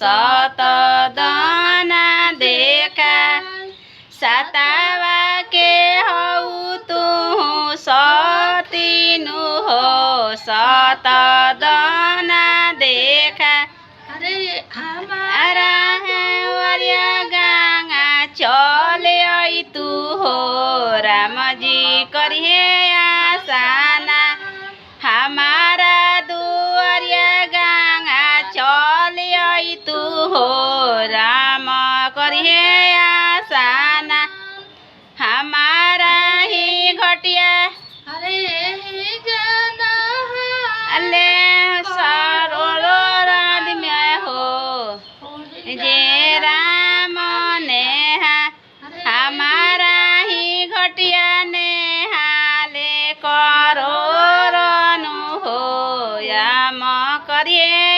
सत दाना देखा सातावा के हौ तू सतिनु हो सत दाना देखा हमारा वरिया गांगा चले आई तू हो राम जी करिए आसाना हमारा दुआरिया गांगा चले आई तू हो राम करिए आसाना हमारा ही घटिया अले सरोलो रात में हो जे राम नेहा हमारा ही घटिया नेहा ले करो रनु हो याम करिए